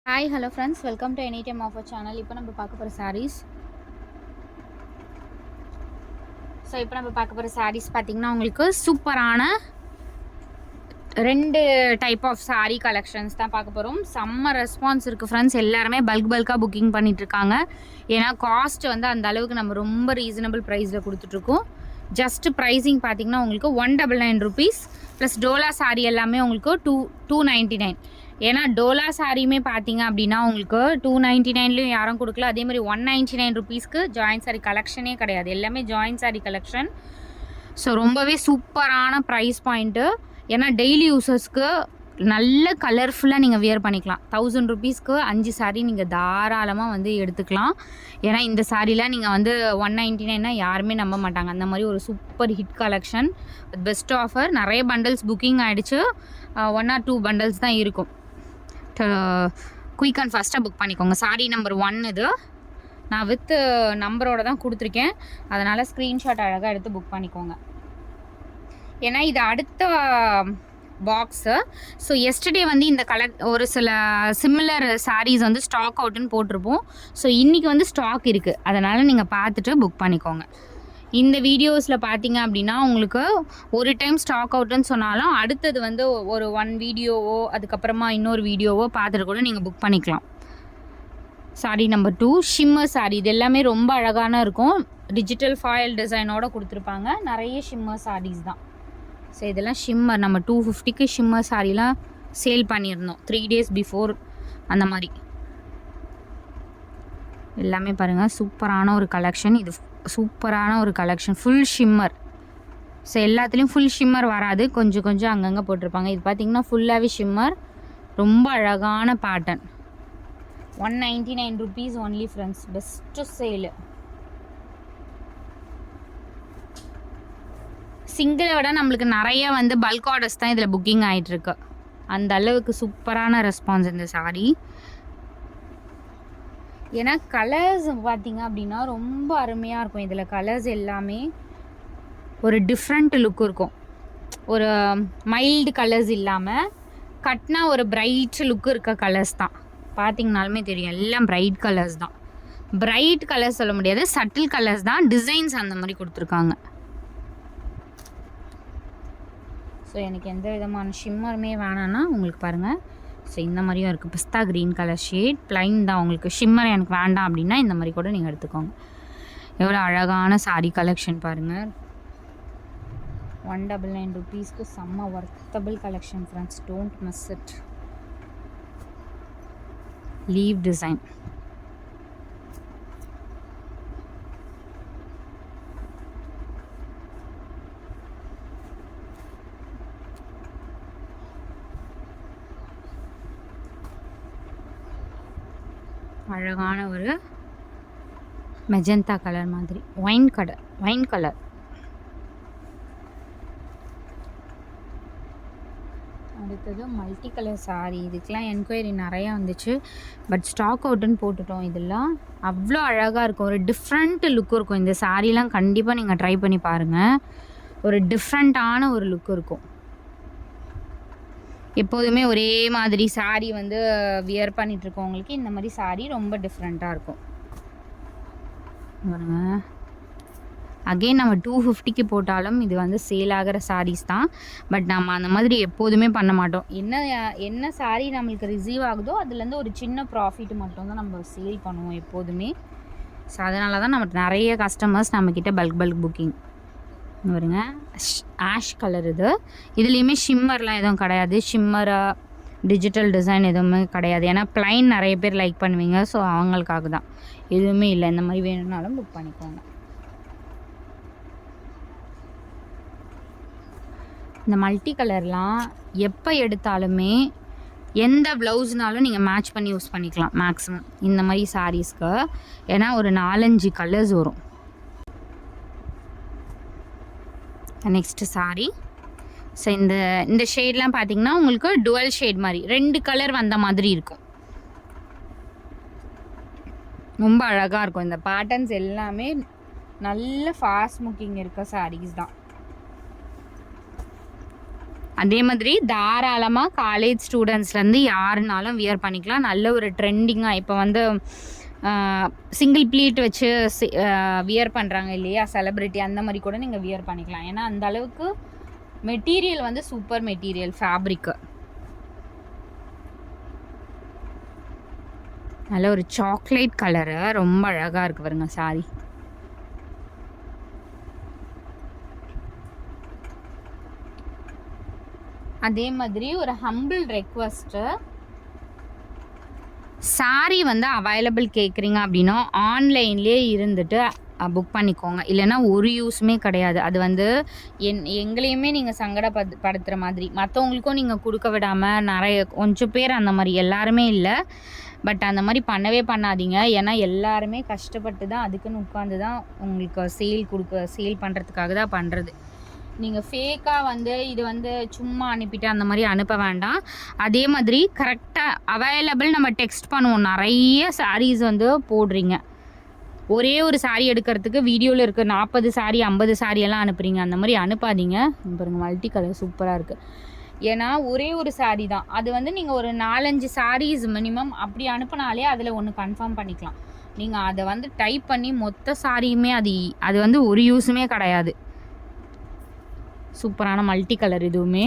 Hi hello friends, welcome to any time offer channel. இப்போ நம்ம பார்க்க போகிற சாரீஸ் பார்த்திங்கன்னா உங்களுக்கு சூப்பரான 2 டைப் ஆஃப் சாரீ கலெக்ஷன்ஸ் தான் பார்க்க போகிறோம். செம்ம ரெஸ்பான்ஸ் இருக்குது ஃப்ரெண்ட்ஸ். எல்லாருமே பல்காக புக்கிங் பண்ணிகிட்ருக்காங்க. ஏன்னா காஸ்ட் வந்து அந்த அளவுக்கு நம்ம ரொம்ப ரீசனபிள் ப்ரைஸில் கொடுத்துட்ருக்கோம். ஜஸ்ட் ப்ரைஸிங் பார்த்திங்கன்னா உங்களுக்கு 199 rupees ப்ளஸ் டோலா சாரீ எல்லாமே உங்களுக்கு 299. ஏன்னா டோலா சாரியுமே பார்த்தீங்க அப்படின்னா உங்களுக்கு 299லையும் யாரும் கொடுக்கல. அதே மாதிரி 199 rupeesக்கு ஜாயின் சாரீ கலெக்ஷனே கிடையாது. எல்லாமே ஜாயின் சாரீ கலெக்ஷன். ஸோ ரொம்பவே சூப்பரான ப்ரைஸ் பாயிண்ட்டு. ஏன்னா டெய்லி யூசர்ஸ்க்கு நல்ல கலர்ஃபுல்லாக நீங்கள் வியர் பண்ணிக்கலாம். 1000 rupeesக்கு 5 சாரீ நீங்கள் தாராளமாக வந்து எடுத்துக்கலாம். ஏன்னா இந்த சாரீலாம் நீங்கள் வந்து 199னா யாருமே நம்ப மாட்டாங்க. அந்த மாதிரி ஒரு super hit collection, best offer. நிறைய பண்டல்ஸ் புக்கிங் ஆகிடுச்சு. 1 or 2 பண்டல்ஸ் தான் இருக்கும். குயிக் அண்ட் ஃபாஸ்ட்டாக புக் பண்ணிக்கோங்க. சாரீ நம்பர் 1 இது. நான் வித் நம்பரோட தான் கொடுத்துருக்கேன். அதனால் ஸ்க்ரீன்ஷாட் அழகாக எடுத்து புக் பண்ணிக்கோங்க. ஏன்னா இது அடுத்த பாக்ஸு. ஸோ எஸ்டர்டே வந்து இந்த ஒரு சில சிமிலர் சாரீஸ் வந்து ஸ்டாக் அவுட்டுன்னு போட்டிருப்போம். ஸோ இன்றைக்கி வந்து ஸ்டாக் இருக்குது. அதனால் நீங்கள் பார்த்துட்டு புக் பண்ணிக்கோங்க. இந்த வீடியோஸில் பார்த்தீங்க அப்படின்னா உங்களுக்கு ஒரு டைம் ஸ்டாக் அவுட்டுன்னு சொன்னாலும் அடுத்தது வந்து ஒரு 1 வீடியோவோ அதுக்கப்புறமா இன்னொரு வீடியோவோ பார்த்துட்டு கூட நீங்கள் புக் பண்ணிக்கலாம். Sari number 2 shimmer sari. இது எல்லாமே ரொம்ப அழகான இருக்கும். டிஜிட்டல் ஃபாயில் டிசைனோடு கொடுத்துருப்பாங்க. நிறைய ஷிம்மர் சாரீஸ் தான். ஸோ இதெல்லாம் ஷிம்மர். நம்ம 250க்கு ஷிம்மர் சாரீலாம் சேல் பண்ணியிருந்தோம் 3 days பிஃபோர். அந்த மாதிரி எல்லாமே பாருங்கள், சூப்பரான ஒரு கலெக்ஷன். இது சூப்பரான ஒரு கலெக்ஷன், ஃபுல் ஷிம்மர். ஸோ எல்லாத்துலேயும் ஃபுல் ஷிம்மர் வராது, கொஞ்சம் கொஞ்சம் அங்கங்கே போட்டிருப்பாங்க. இது பார்த்திங்கன்னா ஃபுல்லாகவே ஷிம்மர். ரொம்ப அழகான pattern. 199 rupees only friends. Best sale. சிங்கிளை விட நம்மளுக்கு நிறைய வந்து பல்க் ஆர்டர்ஸ் தான் இதில் புக்கிங் ஆகிட்டுருக்கு. அந்த அளவுக்கு சூப்பரான ரெஸ்பான்ஸ் இந்த சாரீ. ஏன்னா கலர்ஸ் பார்த்திங்க அப்படின்னா ரொம்ப அருமையாக இருக்கும். இதில் கலர்ஸ் எல்லாமே ஒரு டிஃப்ரெண்ட் லுக் இருக்கும். ஒரு மைல்டு கலர்ஸ் இல்லாமல் கட்னா ஒரு பிரைட் லுக் இருக்க கலர்ஸ் தான். பார்த்திங்கனாலுமே தெரியும், எல்லாம் பிரைட் கலர்ஸ் தான். பிரைட் கலர்ஸ் சொல்ல முடியாது, சட்டில் கலர்ஸ் தான். டிசைன்ஸ் அந்த மாதிரி கொடுத்துருக்காங்க. ஸோ எனக்கு எந்த விதமான ஷிம்மருமே வேணான்னா உங்களுக்கு பாருங்கள். ஸோ இந்த மாதிரியும் இருக்குது. பிஸ்தா க்ரீன் கலர் ஷேட், ப்ளைன் தான். உங்களுக்கு ஷிம்மர் எனக்கு வேண்டாம் அப்படின்னா இந்த மாதிரி கூட நீங்கள் எடுத்துக்கோங்க. எவ்வளோ அழகான சாரீ கலெக்ஷன் பாருங்கள். 199 rupeesக்கு செம்ம worthable collection friends. Don't miss it. Leaf design. அழகான ஒரு மெஜந்தா கலர் மாதிரி, ஒயின் கலர். அடுத்தது மல்டி கலர் சாரீ. இதுக்கெலாம் என்கொயரி நிறையா வந்துச்சு, பட் ஸ்டாக் அவுட்டுன்னு போட்டுட்டோம். இதெல்லாம் அவ்வளோ அழகாக இருக்கும். ஒரு டிஃப்ரெண்ட் லுக் இருக்கும். இந்த சாரீலாம் கண்டிப்பாக நீங்கள் ட்ரை பண்ணி பாருங்கள். ஒரு டிஃப்ரெண்ட்டான ஒரு லுக் இருக்கும். எப்போதுமே ஒரே மாதிரி சாரீ வந்து வியர் பண்ணிகிட்ருக்கவங்களுக்கு இந்த மாதிரி சாரீ ரொம்ப டிஃப்ரெண்ட்டாக இருக்கும். அகெயின் நம்ம 250க்கு போட்டாலும் இது வந்து சேல் ஆகிற சாரீஸ் தான். பட் நம்ம அந்த மாதிரி எப்போதுமே பண்ண மாட்டோம். என்ன சாரீ நம்மளுக்கு ரிசீவ் ஆகுதோ அதுலேருந்து ஒரு சின்ன ப்ராஃபிட் மட்டும்தான் நம்ம சேல் பண்ணுவோம் எப்போதுமே. ஸோ அதனால தான் நம்ம நிறைய கஸ்டமர்ஸ் நம்மக்கிட்ட பல்க் புக்கிங் வருங்க. ஆஷ் கலர் இது. இதுலேயுமே ஷிம்மர்லாம் எதுவும் கிடையாது. ஷிம்மராக டிஜிட்டல் டிசைன் எதுவுமே கிடையாது. ஏன்னா ப்ளைன் நிறைய பேர் லைக் பண்ணுவீங்க. ஸோ அவங்களுக்காக தான். எதுவுமே இல்லை. இந்த மாதிரி வேணும்னாலும் புக் பண்ணிக்கோங்க. இந்த மல்டி கலர்லாம் எப்போ எடுத்தாலுமே எந்த ப்ளவுஸ்னாலும் நீங்கள் மேட்ச் பண்ணி யூஸ் பண்ணிக்கலாம் மேக்ஸிமம் இந்த மாதிரி சாரீஸ்க்கு. ஏன்னா ஒரு 4-5 கலர்ஸ் வரும். நெக்ஸ்ட்டு சாரீ. ஸோ இந்த ஷேட்லாம் பார்த்திங்கன்னா உங்களுக்கு டுவல் ஷேட் மாதிரி 2 கலர் வந்த மாதிரி இருக்கும். ரொம்ப அழகாக இருக்கும். இந்த பேட்டர்ன்ஸ் எல்லாமே நல்ல ஃபாஸ்ட் மூவிங் இருக்க சாரீஸ் தான். அதே மாதிரி தாராளமாக காலேஜ் ஸ்டூடெண்ட்ஸ்லேருந்து யாருனாலும் வியர் பண்ணிக்கலாம். நல்ல ஒரு ட்ரெண்டிங்காக இப்போ வந்து சிங்கிள் ப்ளீட் வச்சு வியர் பண்ணுறாங்க இல்லையா செலிப்ரிட்டி, அந்த மாதிரி கூட நீங்கள் வியர் பண்ணிக்கலாம். ஏன்னா அந்த அளவுக்கு மெட்டீரியல் வந்து சூப்பர் மெட்டீரியல், ஃபேப்ரிக்கு நல்ல ஒரு சாக்லேட் கலரு, ரொம்ப அழகாக இருக்குது பாருங்க சாரி. அதே மாதிரி ஒரு ஹம்பிள் ரெக்வஸ்ட்டு, சாரி வந்து அவைலபிள் கேட்குறீங்க அப்படின்னா ஆன்லைன்லேயே இருந்துட்டு புக் பண்ணிக்கோங்க. இல்லைன்னா ஒரு யூஸுமே கிடையாது. அது வந்து எங்களையுமே நீங்கள் சங்கடப்படுத்துகிற மாதிரி, மற்றவங்களுக்கும் நீங்கள் கொடுக்க விடாமல் நிறைய கொஞ்சம் பேர் அந்த மாதிரி, எல்லாருமே இல்லை, பட் அந்த மாதிரி பண்ணவே பண்ணாதீங்க. ஏன்னா எல்லாருமே கஷ்டப்பட்டு தான் அதுக்குன்னு உட்காந்து தான் உங்களுக்கு சேல் பண்ணுறதுக்காக தான் பண்ணுறது. நீங்கள் ஃபேக்காக வந்து இது வந்து சும்மா அனுப்பிட்டு அந்த மாதிரி அனுப்ப வேண்டாம். அதே மாதிரி கரெக்டாக அவைலபிள் நம்ம டெக்ஸ்ட் பண்ணுவோம். நிறைய சாரீஸ் வந்து போடுறீங்க, ஒரே ஒரு சாரீ எடுக்கிறதுக்கு வீடியோவில் இருக்க 40 சாரீ 50 சாரீ எல்லாம் அனுப்புகிறீங்க. அந்த மாதிரி அனுப்பாதீங்க. பாருங்கள் மல்டி கலர் சூப்பராக இருக்குது. ஏன்னா ஒரே ஒரு சாரீ தான், அது வந்து நீங்கள் ஒரு 4-5 சாரீஸ் மினிமம் அப்படி அனுப்பினாலே அதில் ஒன்று கன்ஃபார்ம் பண்ணிக்கலாம். நீங்கள் அதை வந்து டைப் பண்ணி மொத்த சாரியுமே அது வந்து ஒரு யூஸுமே கிடையாது. சூப்பரான மல்டி கலர் இதுவுமே.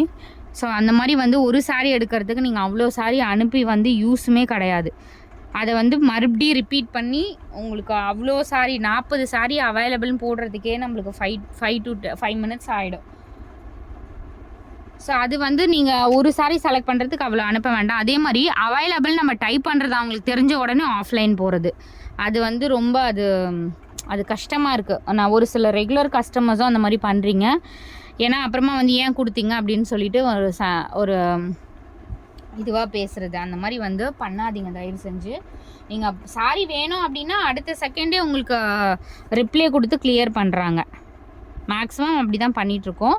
ஸோ அந்த மாதிரி வந்து ஒரு சாரீ எடுக்கிறதுக்கு நீங்கள் அவ்வளோ சாரீ அனுப்பி வந்து யூஸுமே கிடையாது. அதை வந்து மறுபடியும் ரிப்பீட் பண்ணி உங்களுக்கு அவ்வளோ சாரீ 40 சாரீ அவைலபிள்னு போடுறதுக்கே நம்மளுக்கு 5 to 5 minutes ஆகிடும். ஸோ அது வந்து நீங்கள் ஒரு சாரீ செலக்ட் பண்ணுறதுக்கு அவ்வளோ அனுப்ப வேண்டாம். அதே மாதிரி அவைலபிள் நம்ம டைப் பண்ணுறது அவங்களுக்கு தெரிஞ்ச உடனே ஆஃப்லைன் போகிறது, அது வந்து ரொம்ப அது கஷ்டமாக இருக்குது. நான் ஒரு சில ரெகுலர் கஸ்டமர்ஸும் அந்த மாதிரி பண்ணுறீங்க. ஏன்னா அப்புறமா வந்து ஏன் கொடுத்தீங்க அப்படின்னு சொல்லிட்டு ஒரு இதுவாக பேசுகிறது, அந்த மாதிரி வந்து பண்ணாதீங்க தயவு செஞ்சு. நீங்கள் சாரி வேணும் அப்படின்னா அடுத்த செகண்டே உங்களுக்கு ரிப்ளை கொடுத்து கிளியர் பண்ணுறாங்க. மேக்ஸிமம் அப்படி தான் பண்ணிகிட்ருக்கோம்.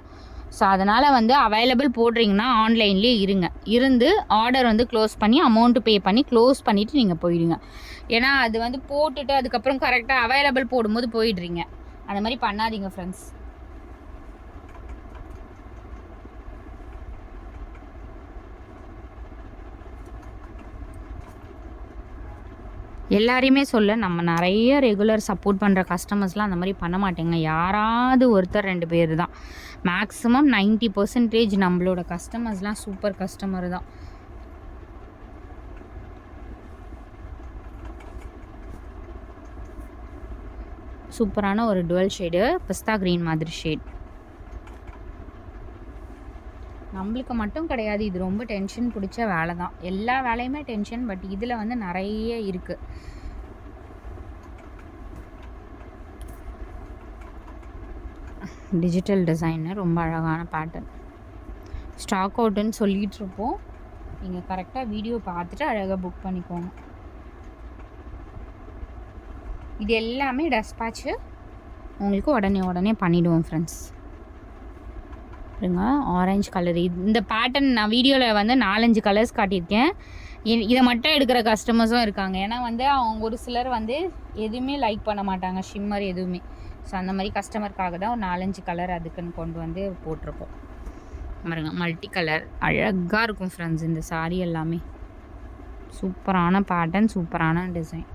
ஸோ அதனால் வந்து அவைலபிள் போடுறீங்கன்னா ஆன்லைன்லேயே இருந்து ஆர்டர் வந்து க்ளோஸ் பண்ணி அமௌண்ட்டு பே பண்ணி க்ளோஸ் பண்ணிவிட்டு நீங்கள் போயிடுங்க. ஏன்னா அது வந்து போட்டுட்டு அதுக்கப்புறம் கரெக்டாக அவைலபிள் போடும்போது போயிடுறீங்க. அந்த மாதிரி பண்ணாதீங்க ஃப்ரெண்ட்ஸ். எல்லாரையுமே நம்ம நிறைய ரெகுலர் சப்போர்ட் பண்ணுற கஸ்டமர்ஸ்லாம் அந்த மாதிரி பண்ண மாட்டேங்க. யாராவது ஒருத்தர் 2 பேர் தான். மேக்ஸிமம் 90% நம்மளோட கஸ்டமர்ஸ்லாம் சூப்பர் கஸ்டமர் தான். சூப்பரான ஒரு டுவல் ஷேடு பிஸ்தா க்ரீன் மாதிரி ஷேட். நம்மளுக்கு மட்டும் கிடையாது, இது ரொம்ப டென்ஷன் பிடிச்ச வேலை தான். எல்லா வேலையுமே டென்ஷன், பட் இதில் வந்து நிறைய இருக்குது. டிஜிட்டல் டிசைனர், ரொம்ப அழகான பேட்டர்ன். ஸ்டாக் அவுட்டுன்னு சொல்லிகிட்ருப்போம். நீங்கள் கரெக்டாக வீடியோ பார்த்துட்டு அழகாக புக் பண்ணிக்கோங்க. இது எல்லாமே டெஸ்பாட்ச்சு உங்களுக்கு உடனே பண்ணிவிடுவோம் ஃப்ரெண்ட்ஸ். பாருங்க ஆரஞ்சு கலர், இந்த பேட்டர்ன் நான் வீடியோவில் வந்து 4-5 கலர்ஸ் காட்டியிருக்கேன். இதை மட்டும் எடுக்கிற கஸ்டமர்ஸும் இருக்காங்க. ஏன்னா வந்து அவங்க ஒரு சிலர் வந்து எதுவுமே லைக் பண்ண மாட்டாங்க, ஷிம்மர் எதுவுமே. ஸோ அந்த மாதிரி கஸ்டமருக்காக தான் ஒரு 4-5 கலர் அதுக்குன்னு கொண்டு வந்து போட்டிருக்கோம். பாருங்க மல்டி கலர் அழகாக இருக்கும் ஃப்ரெண்ட்ஸ். இந்த சாரீ எல்லாமே சூப்பரான பேட்டர்ன், சூப்பரான டிசைன்.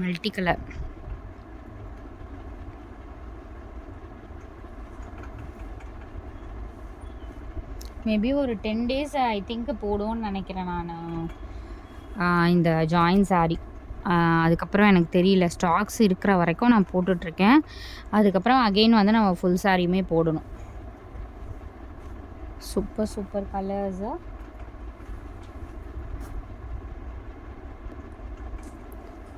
மல்டி கலர் மேபி ஒரு 10 days ஐ திங்க் போடுவோன்னு நினைக்கிறேன் நான் இந்த ஜாயின் சாரீ. அதுக்கப்புறம் எனக்கு தெரியல, ஸ்டாக்ஸ் இருக்கிற வரைக்கும் நான் போட்டுட்ருக்கேன். அதுக்கப்புறம் அகெயின் வந்து நம்ம ஃபுல் சாரியுமே போடணும். Super colours.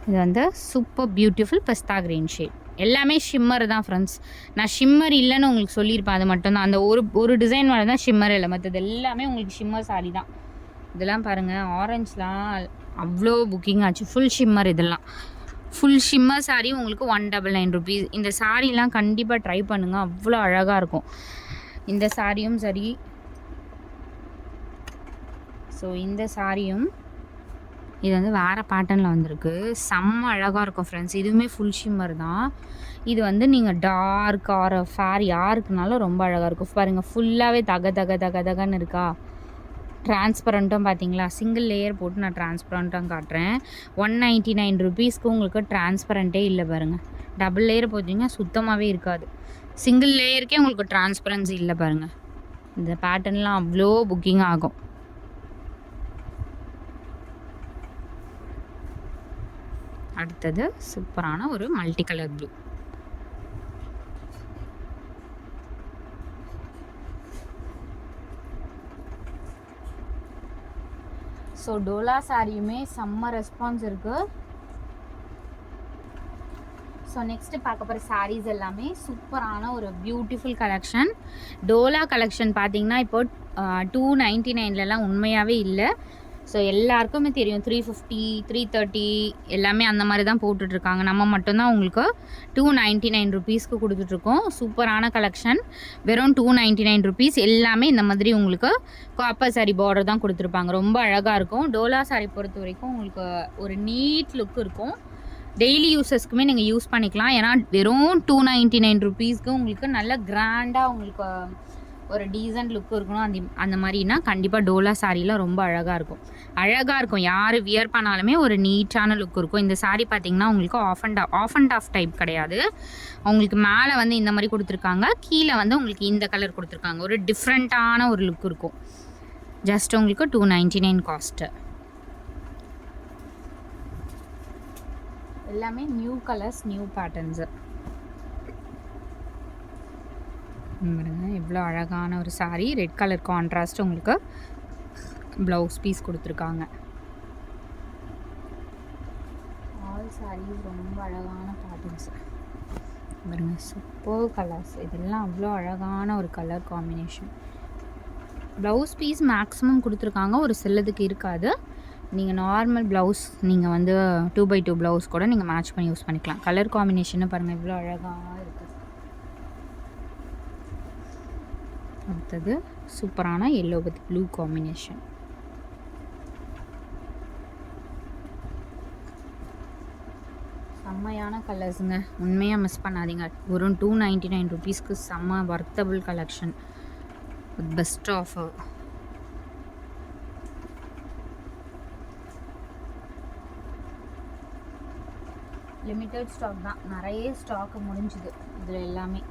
இது வந்து சூப்பர் பியூட்டிஃபுல் பிஸ்தா க்ரீன் ஷேட். எல்லாமே ஷிம்மர் தான் ஃப்ரெண்ட்ஸ். நான் ஷிம்மர் இல்லைன்னு உங்களுக்கு சொல்லியிருப்பேன், அது மட்டும்தான். அந்த ஒரு டிசைன் மேலே தான் ஷிம்மர் இல்லை, மற்றது எல்லாமே உங்களுக்கு ஷிம்மர் சாரீ தான். இதெல்லாம் பாருங்கள், ஆரஞ்சுலாம் அவ்வளோ புக்கிங் ஆச்சு. ஃபுல் ஷிம்மர், இதெல்லாம் ஃபுல் ஷிம்மர் சாரீ உங்களுக்கு 199 rupees. இந்த சாரீலாம் கண்டிப்பாக ட்ரை பண்ணுங்கள், அவ்வளோ அழகாக இருக்கும். இந்த சாரியும் சரி. ஸோ இந்த சாரியும் இது வந்து வேறு பேட்டர்னில் வந்திருக்கு. செம்ம அழகாக இருக்கும் ஃப்ரெண்ட்ஸ். இதுவுமே ஃபுல் ஷிம்மர் தான். இது வந்து நீங்கள் டார்க் ஆர் ஃபேர் யாருக்குனாலும் ரொம்ப அழகாக இருக்கும். பாருங்கள், ஃபுல்லாகவே தக தக தக தகன்னு இருக்கா. டிரான்ஸ்பரண்ட்டும் பார்த்தீங்களா, சிங்கிள் லேயர் போட்டு நான் டிரான்ஸ்பரண்ட்டாக காட்டுறேன். 199 ருபீஸ்க்கு உங்களுக்கு டிரான்ஸ்பரண்ட்டே இல்லை பாருங்கள். டபுள் லேயர் போட்டிங்கன்னா சுத்தமாகவே இருக்காது. சிங்கிள் லேயருக்கே உங்களுக்கு டிரான்ஸ்பரன்சி இல்லை பாருங்கள். இந்த பேட்டர்ன்லாம் அவ்வளோ புக்கிங் ஆகும். அடுத்தது சூப்பரான ஒரு multi colour blue. So Dola சாரியுமே செம்ம ரெஸ்பான்ஸ் இருக்குது. ஸோ நெக்ஸ்ட்டு பார்க்க போகிற சாரீஸ் எல்லாமே சூப்பரான ஒரு பியூட்டிஃபுல் கலெக்ஷன். டோலா கலெக்ஷன் பார்த்தீங்கன்னா இப்போ 299லலாம் உண்மையாகவே இல்லை. ஸோ எல்லாருக்குமே தெரியும் 350 330 எல்லாமே அந்த மாதிரி தான் போட்டுட்ருக்காங்க. நம்ம மட்டும்தான் உங்களுக்கு 299 ருபீஸ்க்கு கொடுத்துட்ருக்கோம். சூப்பரான கலெக்ஷன். வெறும் 299 ருபீஸ். எல்லாமே இந்த மாதிரி உங்களுக்கு காப்பர் சாரி பார்டர் தான் கொடுத்துருப்பாங்க. ரொம்ப அழகாக இருக்கும். டோலா சாரி பொறுத்த வரைக்கும் உங்களுக்கு ஒரு நீட் லுக் இருக்கும். டெய்லி யூஸஸ்க்குமே நீங்கள் யூஸ் பண்ணிக்கலாம். ஏன்னா வெறும் 299 ருபீஸ்க்கு உங்களுக்கு நல்ல கிராண்டாக உங்களுக்கு ஒரு டீசன்ட் லுக் இருக்கணும். அந்த மாதிரினா கண்டிப்பாக டோலா சாரியில் ரொம்ப அழகாக இருக்கும். யார் வியர் பண்ணாலுமே ஒரு நீட்டான லுக் இருக்கும். இந்த சாரீ பார்த்திங்கன்னா உங்களுக்கு ஆஃப் அண்ட் ஆஃப் டைப் கிடையாது. உங்களுக்கு மேலே வந்து இந்த மாதிரி கொடுத்துருக்காங்க, கீழே வந்து உங்களுக்கு இந்த கலர் கொடுத்துருக்காங்க. ஒரு டிஃப்ரெண்ட்டான ஒரு லுக் இருக்கும். ஜஸ்ட் உங்களுக்கு 299 காஸ்ட்டு. எல்லாமே நியூ கலர்ஸ், நியூ பேட்டர்ன்ஸு. இவ்வளோ அழகான ஒரு சாரீ. ரெட் கலர் கான்ட்ராஸ்ட் உங்களுக்கு ப்ளவுஸ் பீஸ் கொடுத்துருக்காங்க. ஆல் சாரீஸ் ரொம்ப அழகான பேட்டர்ன்ஸ் பாருங்க. Super colours. இதெல்லாம் அவ்வளோ அழகான ஒரு colour combination. Blouse piece maximum கொடுத்துருக்காங்க. ஒரு சிலதுக்கு இருக்காது. நீங்கள் நார்மல் ப்ளவுஸ் நீங்கள் வந்து 2x2 ப்ளவுஸ் கூட நீங்கள் மேட்ச் பண்ணி யூஸ் பண்ணிக்கலாம். கலர் காம்பினேஷனை பாருங்கள், இவ்வளோ அழகாக இருக்குது. அடுத்தது சூப்பரான எல்லோ வித் ப்ளூ காம்பினேஷன். செம்மையான கலர்ஸுங்க. உண்மையாக மிஸ் பண்ணாதீங்க. ஒரு 299 ருபீஸ்க்கு செம்ம worthable collection with best offer. Limited stock தான். நிறைய ஸ்டாக்கு முடிஞ்சுது இதில் எல்லாமே.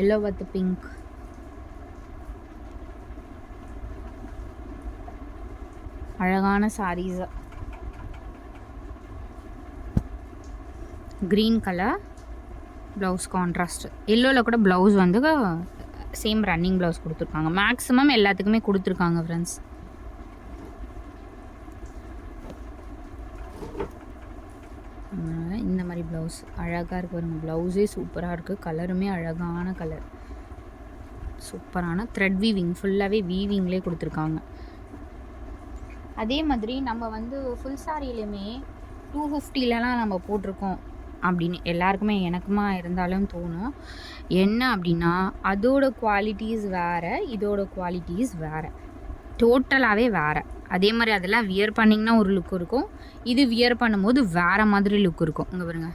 Yellow with pink. அழகான saris. Green colour blouse contrast. எல்லோவில் கூட ப்ளவுஸ் வந்து சேம் ரன்னிங் ப்ளவுஸ் கொடுத்துருக்காங்க. மேக்ஸிமம் எல்லாத்துக்குமே கொடுத்துருக்காங்க ஃப்ரெண்ட்ஸ். இந்த மாதிரி ப்ளவுஸ் அழகாக இருக்குது பாருங்கள். ப்ளவுஸே சூப்பராக இருக்குது. கலருமே அழகான கலர். சூப்பரான த்ரெட் வீவிங், ஃபுல்லாகவே வீவிங்லேயே கொடுத்துருக்காங்க. அதே மாதிரி நம்ம வந்து ஃபுல் சாரியிலையுமே 250லலாம் நம்ம போட்டிருக்கோம் அப்படின்னு எல்லாருக்குமே எனக்குமா இருந்தாலும் தோணும். என்ன அப்படின்னா அதோட குவாலிட்டிஸ் வேறு, இதோட குவாலிட்டிஸ் வேறு, டோட்டலாகவே வேறு. அதே மாதிரி அதெல்லாம் வியர் பண்ணிங்கன்னா ஒரு லுக் இருக்கும். இது வியர் பண்ணும்போது வேறு மாதிரி லுக் இருக்கும். இங்கே பாருங்கள்,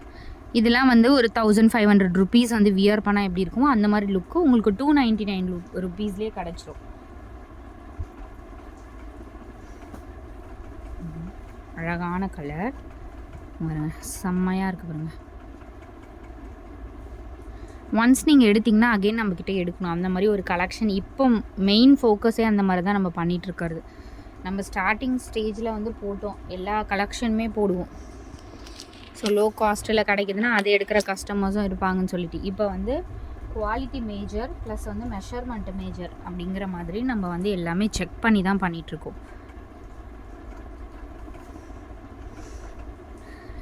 இதெல்லாம் வந்து ஒரு 1500 ருபீஸ் வந்து வியர் பண்ணால் எப்படி இருக்குமோ அந்த மாதிரி லுக்கு உங்களுக்கு 299 ருபீஸ்லேயே கிடச்சிரும். அழகான கலர் பாருங்கள், செம்மையாக இருக்குது பாருங்கள். ஒன்ஸ் நீங்கள் எடுத்திங்கன்னா அகெயின் நம்மக்கிட்ட எடுக்கணும். அந்த மாதிரி ஒரு கலெக்ஷன் இப்போ மெயின் ஃபோக்கஸே அந்த மாதிரி தான் நம்ம பண்ணிகிட்ருக்கிறது. நம்ம ஸ்டார்டிங் ஸ்டேஜில் வந்து போட்டோம், எல்லா கலெக்ஷனுமே போடுவோம். ஸோ லோ காஸ்ட்டில் கிடைக்குதுன்னா அது எடுக்கிற கஸ்டமர்ஸும் இருப்பாங்கன்னு சொல்லிட்டு இப்போ வந்து குவாலிட்டி மேஜர் ப்ளஸ் வந்து மெஷர்மெண்ட்டு மேஜர் அப்படிங்கிற மாதிரி நம்ம வந்து எல்லாமே செக் பண்ணி தான் பண்ணிகிட்ருக்கோம்.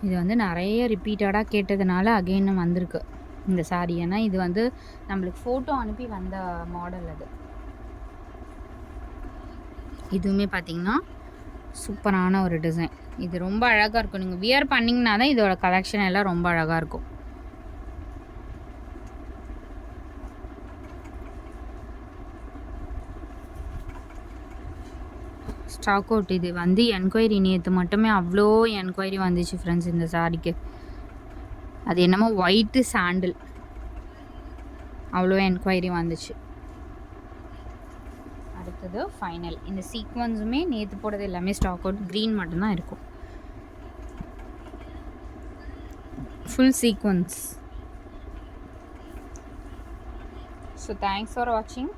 இது வந்து நிறைய ரிப்பீட்டடாக கேட்டதுனால அகெயின் வந்திருக்கு இந்த சாரீ. ஏன்னா இது வந்து நம்மளுக்கு ஃபோட்டோ அனுப்பி வந்த மாடல். அது இதுவுமே பார்த்திங்கன்னா சூப்பரான ஒரு டிசைன். இது ரொம்ப அழகாக இருக்கும். நீங்கள் வியர் பண்ணிங்கன்னா தான் இதோட கலெக்ஷன் எல்லாம் ரொம்ப அழகாக இருக்கும். Stock out. இது வந்து என்கொயரி நேற்று மட்டுமே அவ்வளோ என்கொயரி வந்துச்சு ஃப்ரெண்ட்ஸ் இந்த சாரிக்கு. அது என்னமோ ஒயிட்டு சாண்டில், அவ்வளோ என்கொயரி வந்துச்சு. அடுத்தது ஃபைனல். இந்த சீக்வன்ஸுமே நேற்று போடுறது எல்லாமே ஸ்டாக் அவுட். க்ரீன் மட்டும்தான் இருக்கும். Full sequence. So thanks for வாட்சிங்.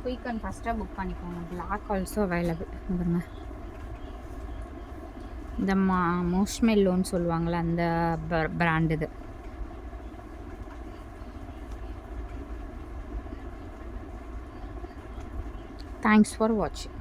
குயிக் அண்ட் ஃபஸ்ட்டாக புக் பண்ணிக்கோங்க. Black also available. பாருங்க, இந்த மோஷ்மெல்லோன்னு சொல்லுவாங்கள்ல அந்த பிராண்ட் இது. தேங்க்ஸ் ஃபார் வாட்சிங்.